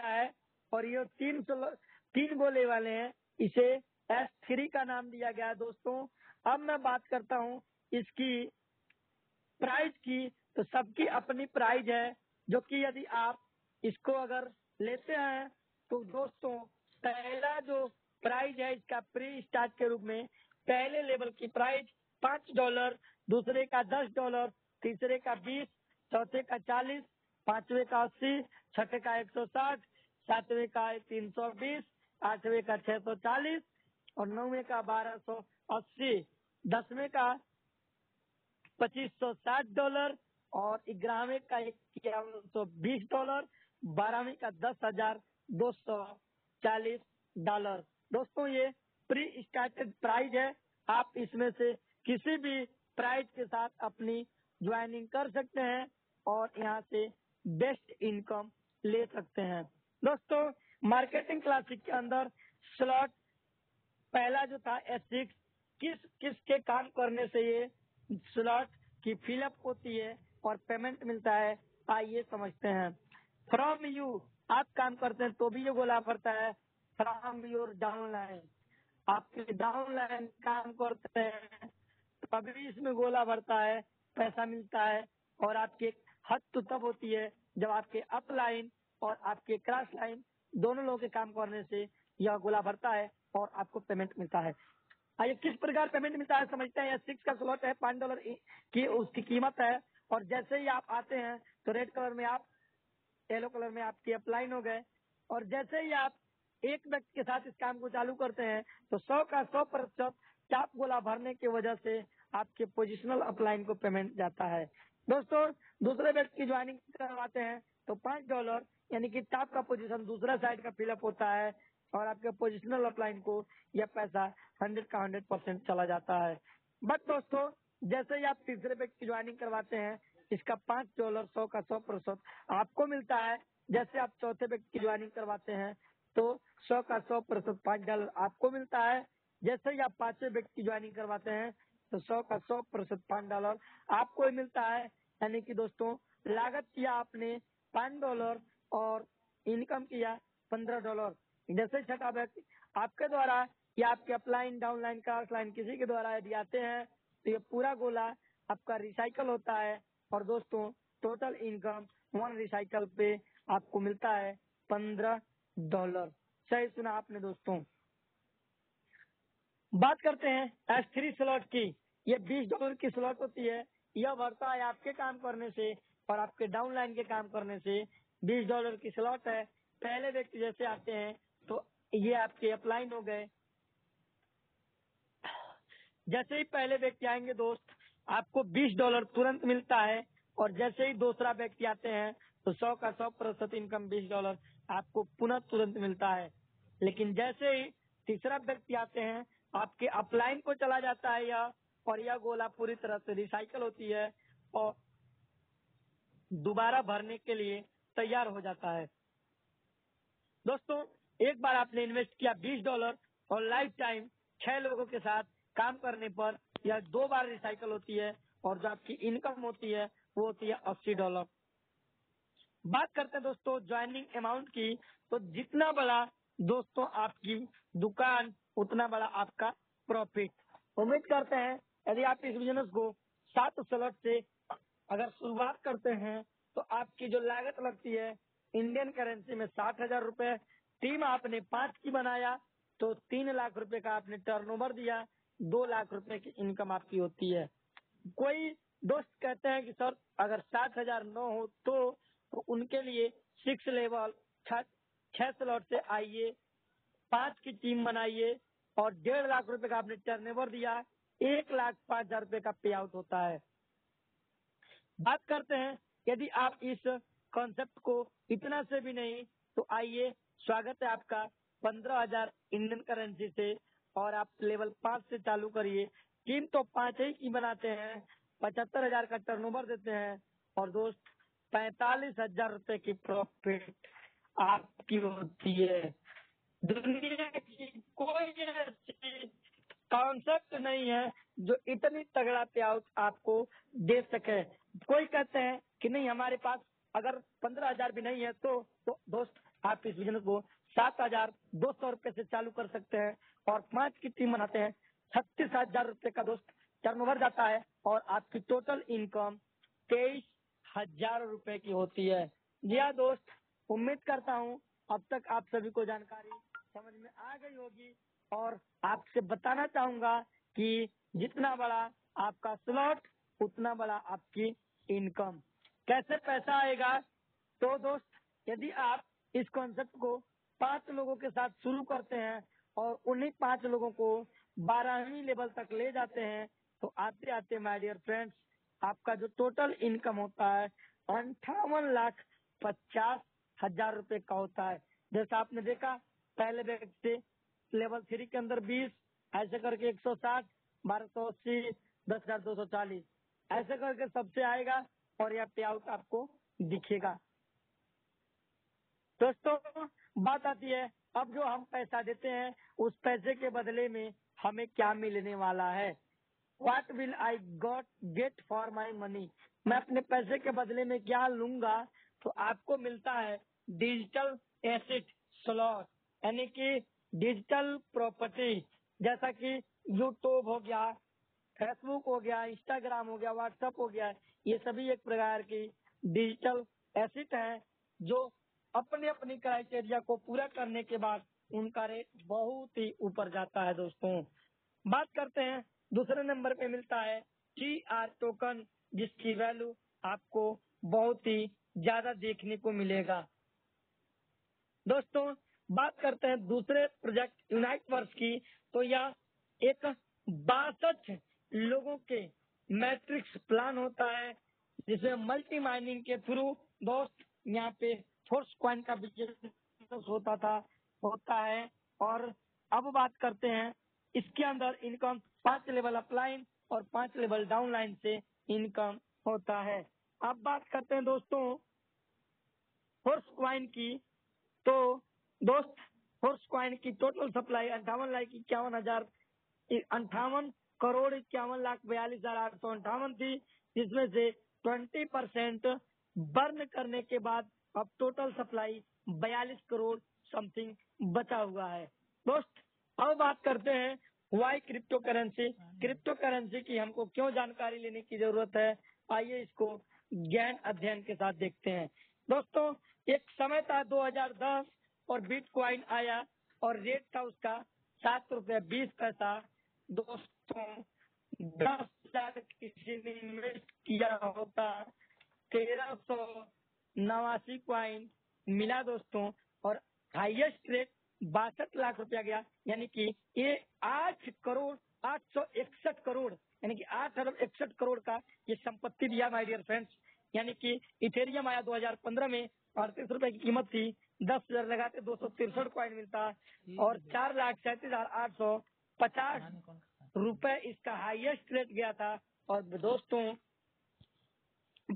गया है और ये तीन गोले वाले हैं, इसे S3 का नाम दिया गया है दोस्तों। अब मैं बात करता हूँ इसकी प्राइस की, तो सबकी अपनी प्राइस है, जो कि यदि आप इसको अगर लेते हैं तो दोस्तों पहला जो प्राइस है इसका प्री स्टार्ट के रूप में पहले लेवल की प्राइस $5, दूसरे का $10, तीसरे का 20, चौथे का 40, पांचवे का 80, छठे का 160, सातवें का 320, आठवें का 640 और नौवें का 1280, दसवें का $2560 और 11वें का $5120, 12वें का $10,240। दोस्तों ये प्री स्टार्टेड प्राइस है, आप इसमें से किसी भी प्राइस के साथ अपनी ज्वाइनिंग कर सकते हैं और यहाँ से बेस्ट इनकम ले सकते हैं। दोस्तों मार्केटिंग क्लासिक के अंदर स्लॉट पहला जो था S6, किस के काम करने से ये स्लॉट की फिलअप होती है और पेमेंट मिलता है, आइए समझते हैं। फ्रॉम यू, आप काम करते हैं तो भी ये गोला भरता है। फ्रॉम योर डाउनलाइन, आपके डाउनलाइन काम करते हैं तभी इसमें गोला भरता है, पैसा मिलता है। और आपकी हद तो तब होती है जब आपके अपलाइन और आपके क्रॉस लाइन दोनों लोगों के काम करने से यह गोला भरता है और आपको पेमेंट मिलता है। आइए किस प्रकार पेमेंट मिलता है समझते हैं। S6 का स्लॉट है, $5 की उसकी कीमत है और जैसे ही आप आते हैं तो रेड कलर में आप, येलो कलर में आपकी अपलाइन हो गए और जैसे ही आप एक व्यक्ति के साथ इस काम को चालू करते हैं तो 100 का 100% चाप गोला भरने की वजह से आपके पोजिशनल अपलाइन को पेमेंट जाता है। दोस्तों दूसरे व्यक्ति की ज्वाइनिंग करवाते हैं तो $5 यानी कि टॉप का पोजीशन दूसरा साइड का फिलअप होता है और आपके पोजिशनल अपलाइन को यह पैसा 100 का 100% चला जाता है। बट दोस्तों जैसे ही आप तीसरे व्यक्ति की ज्वाइनिंग करवाते हैं इसका $5 100 का 100% आपको मिलता है। जैसे आप चौथे व्यक्ति की ज्वाइनिंग करवाते हैं तो 100 का 100% $5 आपको मिलता है। जैसे ही आप पांचवें व्यक्ति की ज्वाइनिंग करवाते हैं तो 100 का 100% $5 आपको मिलता है। यानी कि दोस्तों लागत किया आपने $5 और इनकम किया $15। जैसे छठा व्यक्ति आपके द्वारा या आपके अपलाइन डाउनलाइन क्रॉस लाइन किसी के द्वारा यदि आते हैं तो ये पूरा गोला आपका रिसाइकल होता है और दोस्तों टोटल इनकम 1 रिसाइकल पे आपको मिलता है $15। सही सुना आपने दोस्तों। बात करते हैं S3 स्लॉट की। ये $20 की स्लॉट होती है, यह बढ़ता है आपके काम करने से और आपके डाउनलाइन के काम करने से। $20 की स्लॉट है। पहले व्यक्ति जैसे आते हैं तो ये आपके अपलाइन हो गए। जैसे ही पहले व्यक्ति आएंगे दोस्त आपको $20 तुरंत मिलता है और जैसे ही दूसरा व्यक्ति आते हैं तो 100 का 100% इनकम $20 आपको पुनः तुरंत मिलता है। लेकिन जैसे ही तीसरा व्यक्ति आते हैं आपके अपलाइन को चला जाता है यह, और यह गोला पूरी तरह से रिसाइकल होती है और दोबारा भरने के लिए तैयार हो जाता है। दोस्तों एक बार आपने इन्वेस्ट किया $20 और लाइफ टाइम 6 लोगों के साथ काम करने पर यह 2 बार रिसाइकल होती है और जो आपकी इनकम होती है वो होती है $80। बात करते हैं दोस्तों ज्वाइनिंग अमाउंट की, तो जितना बड़ा दोस्तों आपकी दुकान उतना बड़ा आपका प्रॉफिट। उम्मीद करते हैं यदि आप इस बिजनेस को 7 स्लॉट से अगर शुरुआत करते हैं तो आपकी जो लागत लगती है इंडियन करेंसी में 60,000 रुपए। टीम आपने 5 की बनाया तो 3 लाख रुपए का आपने टर्नओवर दिया, 2 लाख रुपए की इनकम आपकी होती है। कोई दोस्त कहते हैं कि सर अगर 7,000 न हो तो उनके लिए 6 लेवल 6 स्लॉट से आइए, 5 की टीम बनाइए और 1.5 लाख रुपए का आपने टर्नओवर दिया, 1,05,000 रुपए का पे आउट होता है। बात करते हैं यदि आप इस कॉन्सेप्ट को इतना से भी नहीं तो आइए, स्वागत है आपका 15,000 इंडियन करेंसी से और आप लेवल 5 से चालू करिए। टीम तो 5 ही की बनाते हैं, 75,000 का टर्नओवर देते हैं और दोस्त 45,000 रुपए की प्रॉफिट आपकी होती है। दुनिया की कोई ऐसी कॉन्सेप्ट नहीं है जो इतनी तगड़ा पे आउट आपको दे सके। कोई कहते हैं कि नहीं हमारे पास अगर 15,000 भी नहीं है तो दोस्त आप इस बिजनेस को 7,200 रुपए से चालू कर सकते हैं और 5 की टीम बनाते हैं 36,000 रुपए का दोस्त टर्नओवर जाता है और आपकी टोटल इनकम 23,000 रुपए की होती है। जी हाँ दोस्त, उम्मीद करता हूँ अब तक आप सभी को जानकारी समझ में आ गई होगी और आपसे बताना चाहूंगा कि जितना बड़ा आपका स्लॉट उतना बड़ा आपकी इनकम। कैसे पैसा आएगा? तो दोस्त यदि आप इस कॉन्सेप्ट को 5 लोगों के साथ शुरू करते हैं और उन्हीं 5 लोगों को 12वीं लेवल तक ले जाते हैं तो आते आते माय डियर फ्रेंड्स आपका जो टोटल इनकम होता है 58,50,000 रुपए का होता है। जैसा आपने देखा पहले व्यक्ति से लेवल 3 के अंदर 20, ऐसे करके 160, 1280, 10,240 ऐसे करके सबसे आएगा और यह पे आउट आपको दिखेगा। दोस्तों बात आती है अब जो हम पैसा देते हैं उस पैसे के बदले में हमें क्या मिलने वाला है। What will I get for my money? मैं अपने पैसे के बदले में क्या लूंगा? तो आपको मिलता है डिजिटल एसेट स्लॉट, यानी कि डिजिटल प्रॉपर्टी, जैसा कि यूट्यूब हो गया, फेसबुक हो गया, इंस्टाग्राम हो गया, व्हाट्सएप हो गया। ये सभी एक प्रकार की डिजिटल एसेट है जो अपनी अपनी क्राइटेरिया को पूरा करने के बाद उनका रेट बहुत ही ऊपर जाता है। दोस्तों बात करते हैं दूसरे नंबर पे मिलता है TR टोकन, जिसकी वैल्यू आपको बहुत ही ज्यादा देखने को मिलेगा। दोस्तों बात करते हैं दूसरे प्रोजेक्ट यूनाइटवर्स की, तो यह एक 62 लोगों के मैट्रिक्स प्लान होता है जिसमें मल्टी माइनिंग के थ्रू दोस्त यहाँ पे फोर्स कॉइन का बिजनेस होता है। और अब बात करते हैं इसके अंदर इनकम 5 लेवल अपलाइन और 5 लेवल डाउनलाइन से इनकम होता है। अब बात करते हैं दोस्तों फोर्स कॉइन की, तो दोस्त फोर्स कॉइन की टोटल सप्लाई 58,51,42,41,42,858 थी, जिसमें से 20% बर्न करने के बाद अब टोटल सप्लाई 42 करोड़ समथिंग बचा हुआ है। दोस्त अब बात करते हैं वाई क्रिप्टो करेंसी की हमको क्यों जानकारी लेने की जरूरत है, आइए इसको ज्ञान अध्ययन के साथ देखते हैं। दोस्तों एक समय था 2010 और बिटकॉइन आया और रेट था उसका 7 रुपया 20 पैसा। दोस्तों 10 लाख किसी ने इन्वेस्ट किया होता 1389 कॉइन मिला दोस्तों और हाईएस्ट रेट 62 लाख रुपया गया, यानी कि ये 8,861 करोड़ यानी कि 8,61 करोड़ का ये संपत्ति दिया माय डियर फ्रेंड्स। यानी कि इथेरियम आया 2015 में 38 रुपए की कीमत थी, 10,000 लगाते 263 कॉइन मिलता और 4,37,850 रुपए इसका हाईएस्ट रेट गया था। और दोस्तों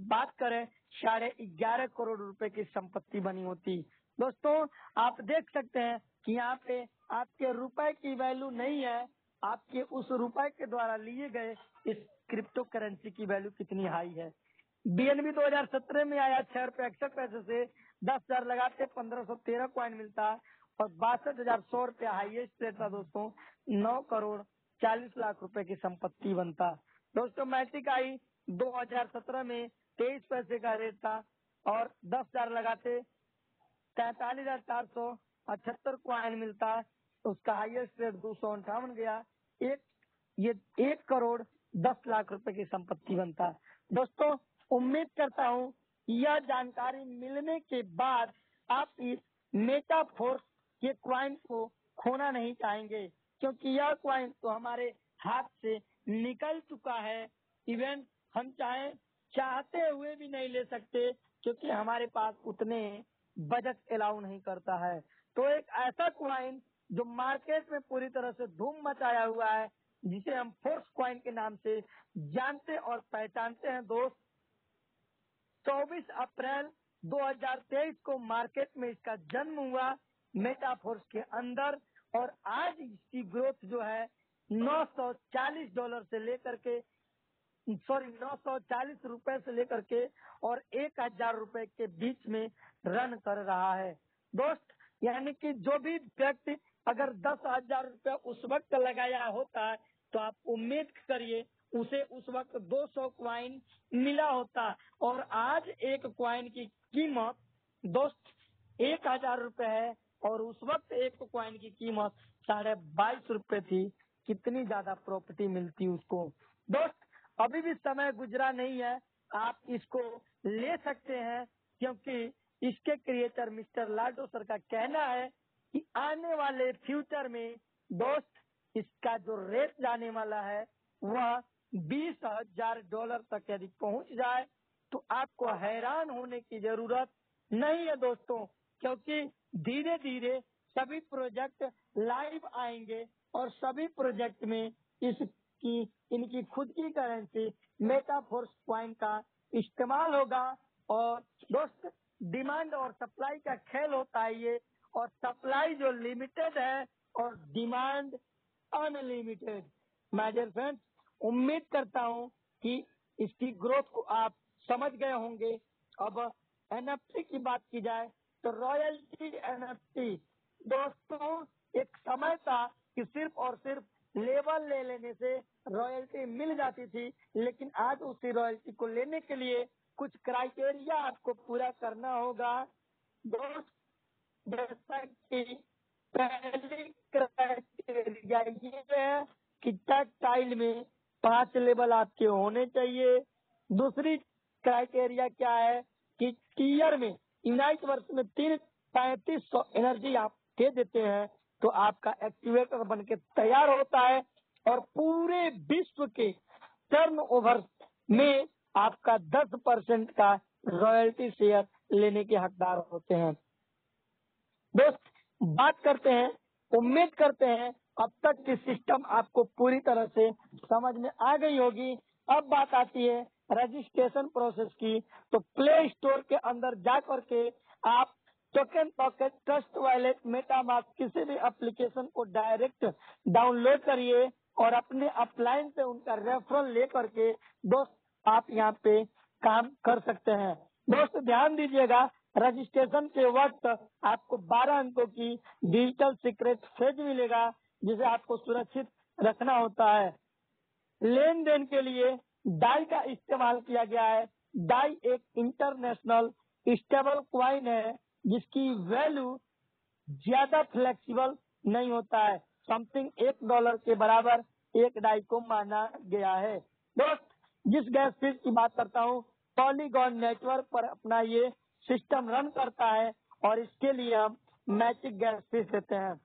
बात करें 11.5 करोड़ रुपए की संपत्ति बनी होती। दोस्तों आप देख सकते हैं कि यहाँ पे आपके रुपए की वैल्यू नहीं है, आपके उस रुपए के द्वारा लिए गए इस क्रिप्टो करेंसी की वैल्यू कितनी हाई है। BNB 2017 में आया 6 रुपए 61 पैसे से 10,000 लगाते 1,513 कॉइन मिलता और 62,100 रुपया हाईएस्ट रेट था दोस्तों। 9,40,00,000 रुपए की संपत्ति बनता। दोस्तों मैट्रिक आई 2017 में 23 पैसे का रेट था और 10,000 लगाते 43,478 कॉइन मिलता, उसका हाईएस्ट रेट 258 गया। ये 1,10,00,000 रुपए की संपत्ति बनता। दोस्तों उम्मीद करता हूँ यह जानकारी मिलने के बाद आप इस मेटाफोर्स के क्वाइन को खोना नहीं चाहेंगे, क्योंकि यह क्वाइन तो हमारे हाथ से निकल चुका है। इवन हम चाहते हुए भी नहीं ले सकते, क्योंकि हमारे पास उतने बजट अलाउ नहीं करता है। तो एक ऐसा क्वाइन जो मार्केट में पूरी तरह से धूम मचाया हुआ है, जिसे हम फोर्स क्वाइन के नाम से जानते और पहचानते हैं दोस्त। 24 अप्रैल 2023 को मार्केट में इसका जन्म हुआ मेटाफोर्स के अंदर और आज इसकी ग्रोथ जो है $940 से लेकर के 940 रुपए से लेकर के और 1,000 रुपए के बीच में रन कर रहा है। दोस्त यानी कि जो भी व्यक्ति अगर 10,000 रुपया उस वक्त लगाया होता है तो आप उम्मीद करिए उसे उस वक्त 200 क्वाइन मिला होता, और आज एक क्वाइन की कीमत दोस्त 1,000 रुपए है, और उस वक्त एक क्वाइन की कीमत 22.5 रुपए थी। कितनी ज्यादा प्रॉपर्टी मिलती उसको। दोस्त अभी भी समय गुजरा नहीं है, आप इसको ले सकते हैं, क्योंकि इसके क्रिएटर मिस्टर लाडो सर का कहना है कि आने वाले फ्यूचर में दोस्त इसका जो रेट जाने वाला है वह $20,000 तक यदि पहुंच जाए तो आपको हैरान होने की जरूरत नहीं है दोस्तों, क्योंकि धीरे धीरे सभी प्रोजेक्ट लाइव आएंगे और सभी प्रोजेक्ट में इसकी इनकी खुद की करेंसी मेटाफोर्स क्वाइन का इस्तेमाल होगा। और दोस्त डिमांड और सप्लाई का खेल होता है ये, और सप्लाई जो लिमिटेड है और demand unlimited. My dear friends, उम्मीद करता हूँ कि इसकी ग्रोथ को आप समझ गए होंगे। अब एनएफटी की बात की जाए तो रॉयल्टी एनएफटी दोस्तों, एक समय था कि सिर्फ और सिर्फ लेबल ले लेने से रॉयल्टी मिल जाती थी, लेकिन आज उसी रॉयल्टी को लेने के लिए कुछ क्राइटेरिया आपको पूरा करना होगा। दोस्त जैसा कि पहली क्राइटेरिया ये है कि टेक्सटाइल में 5 लेवल आपके होने चाहिए। दूसरी क्राइटेरिया क्या है कि टीयर में यूनाइट वर्ष में 3500 एनर्जी आप दे देते हैं तो आपका एक्टिवेटर बन के तैयार होता है, और पूरे विश्व के टर्नओवर में आपका 10% का रॉयल्टी शेयर लेने के हकदार होते हैं। दोस्त बात करते हैं, उम्मीद करते हैं अब तक की सिस्टम आपको पूरी तरह से समझ में आ गई होगी। अब बात आती है रजिस्ट्रेशन प्रोसेस की। तो प्ले स्टोर के अंदर जा करके आप token pocket, trust wallet, MetaMask किसी भी एप्लीकेशन को डायरेक्ट डाउनलोड करिए और अपने अपलाइन से उनका रेफरल ले करके दोस्त आप यहाँ पे काम कर सकते हैं। दोस्त ध्यान दीजिएगा, रजिस्ट्रेशन के वक्त आपको 12 अंकों की डिजिटल सीक्रेट फ्रेज मिलेगा जिसे आपको सुरक्षित रखना होता है। लेन देन के लिए डाई का इस्तेमाल किया गया है। डाई एक इंटरनेशनल स्टेबल क्वाइन है जिसकी वैल्यू ज्यादा फ्लेक्सिबल नहीं होता है। समथिंग $1 के बराबर एक डाई को माना गया है। दोस्त जिस गैस फीस की बात करता हूँ, पॉलीगॉन नेटवर्क पर अपना ये सिस्टम रन करता है और इसके लिए हम मैजिक गैस फीस देते हैं।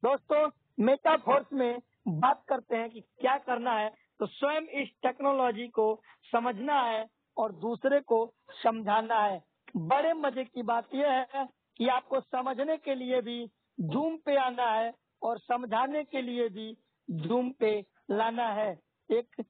दोस्तों मेटाफोर्स में बात करते हैं कि क्या करना है, तो स्वयं इस टेक्नोलॉजी को समझना है और दूसरे को समझाना है। बड़े मजे की बात यह है कि आपको समझने के लिए भी जूम पे आना है और समझाने के लिए भी जूम पे लाना है। एक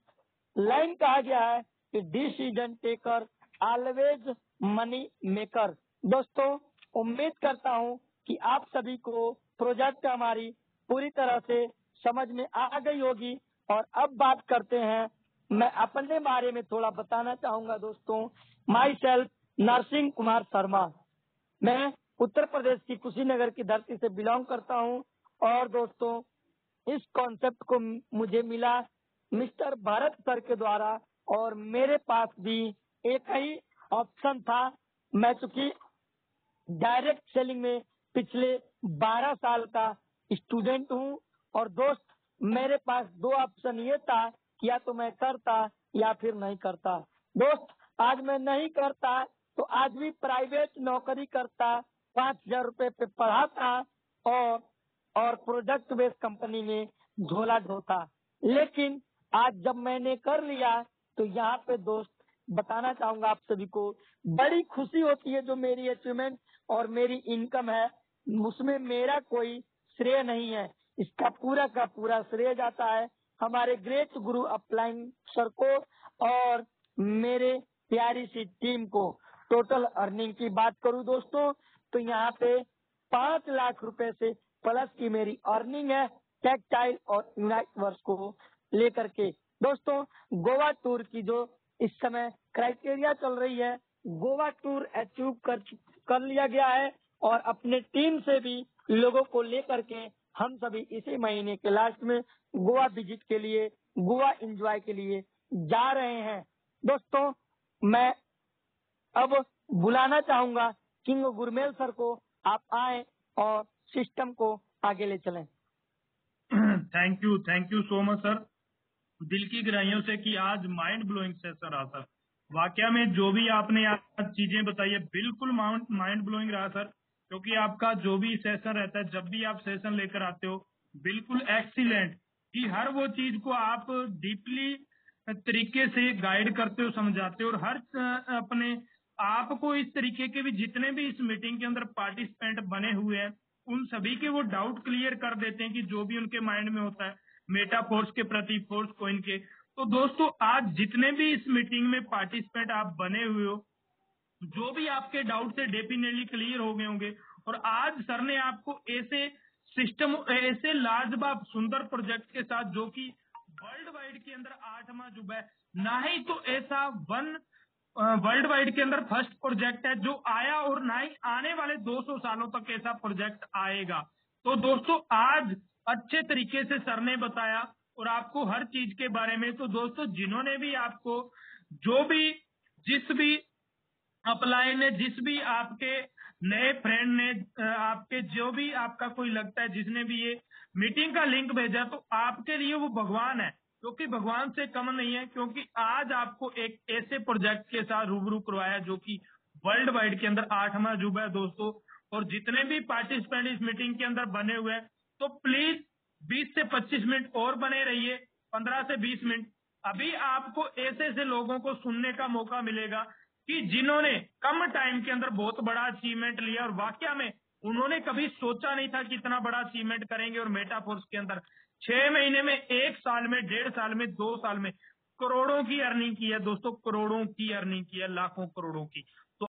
लाइन कहा गया है कि decision taker always money maker. दोस्तों उम्मीद करता हूँ कि आप सभी को प्रोजेक्ट हमारी पूरी तरह से समझ में आ गई होगी। और अब बात करते हैं, मैं अपने बारे में थोड़ा बताना चाहूंगा दोस्तों। माई सेल्फ नरसिंह कुमार शर्मा, मैं उत्तर प्रदेश की कुशीनगर की धरती से बिलोंग करता हूं। और दोस्तों इस कॉन्सेप्ट को मुझे मिला मिस्टर भारत सर के द्वारा, और मेरे पास भी एक ही ऑप्शन था। मैं चूंकि डायरेक्ट सेलिंग में पिछले 12 साल का स्टूडेंट हूँ, और दोस्त मेरे पास 2 ऑप्शन ये था कि या तो मैं करता या फिर नहीं करता। दोस्त आज मैं नहीं करता तो आज भी प्राइवेट नौकरी करता, 5,000 रुपए पे पढ़ाता और प्रोडक्ट बेस्ड कंपनी में झोला ढोता। लेकिन आज जब मैंने कर लिया तो यहाँ पे दोस्त बताना चाहूंगा आप सभी को, बड़ी खुशी होती है जो मेरी अचीवमेंट और मेरी इनकम है, उसमें मेरा कोई श्रेय नहीं है। इसका पूरा का पूरा श्रेय जाता है हमारे ग्रेट गुरु अपलाइन सर को और मेरे प्यारी सी टीम को। टोटल अर्निंग की बात करूं दोस्तों तो यहाँ पे 5 लाख रुपए से प्लस की मेरी अर्निंग है टेक्सटाइल और यूनाइट वर्स को लेकर के। दोस्तों गोवा टूर की जो इस समय क्राइटेरिया चल रही है, गोवा टूर अचीव कर लिया गया है और अपने टीम से भी लोगों को लेकर के हम सभी इसी महीने के लास्ट में गोवा विजिट के लिए, गोवा एंजॉय के लिए जा रहे हैं। दोस्तों, मैं अब बुलाना चाहूंगा किंग गुरमेल सर को, आप आए और सिस्टम को आगे ले चलें। Thank you so much sir. दिल की गहराइयों से कि आज माइंड ब्लोइंग सेशन रहा सर। वाकया में जो भी आपने आज चीजें बताई है बिल्कुल माइंड ब्लोइंग रहा सर, क्योंकि आपका जो भी सेशन रहता है, जब भी आप सेशन लेकर आते हो, बिल्कुल एक्सीलेंट कि हर वो चीज को आप डीपली तरीके से गाइड करते हो, समझाते हो, और हर अपने आपको इस तरीके के भी जितने भी इस मीटिंग के अंदर पार्टिसिपेंट बने हुए हैं उन सभी के वो डाउट क्लियर कर देते हैं कि जो भी उनके माइंड में होता है मेटा फोर्स के प्रति, फोर्स कॉइन के। तो दोस्तों, आज जितने भी इस मीटिंग में पार्टिसिपेंट आप बने हुए हो, जो भी आपके डाउट से डेफिनेटली क्लियर हो गए होंगे, और आज सर ने आपको ऐसे सिस्टम, ऐसे लाजवाब सुंदर प्रोजेक्ट के साथ, जो कि वर्ल्ड वाइड के अंदर 8वां जुबा है, ना ही तो ऐसा वर्ल्ड वाइड के अंदर फर्स्ट प्रोजेक्ट है जो आया, और ना ही आने वाले 200 सालों तक ऐसा प्रोजेक्ट आएगा। तो दोस्तों, आज अच्छे तरीके से सर ने बताया और आपको हर चीज के बारे में। तो दोस्तों, जिन्होंने भी आपको जो भी जिस भी अपलाइन ने, जिस भी आपके नए फ्रेंड ने, आपके जो भी आपका कोई लगता है जिसने भी ये मीटिंग का लिंक भेजा, तो आपके लिए वो भगवान है, क्योंकि भगवान से कम नहीं है, क्योंकि आज आपको एक ऐसे प्रोजेक्ट के साथ रूबरू करवाया जो कि वर्ल्ड वाइड के अंदर 8वां जुबा है दोस्तों। और जितने भी पार्टिसिपेंट इस मीटिंग के अंदर बने हुए हैं, तो प्लीज 20 से 25 मिनट और बने रहिए, 15 से 20 मिनट। अभी आपको ऐसे ऐसे लोगों को सुनने का मौका मिलेगा कि जिन्होंने कम टाइम के अंदर बहुत बड़ा अचीवमेंट लिया, और वाकया में उन्होंने कभी सोचा नहीं था कि इतना बड़ा अचीवमेंट करेंगे, और मेटाफोर्स के अंदर 6 महीने में, 1 साल में, 1.5 साल में, 2 साल में करोड़ों की अर्निंग की है दोस्तों, करोड़ों की अर्निंग की है, लाखों करोड़ों की।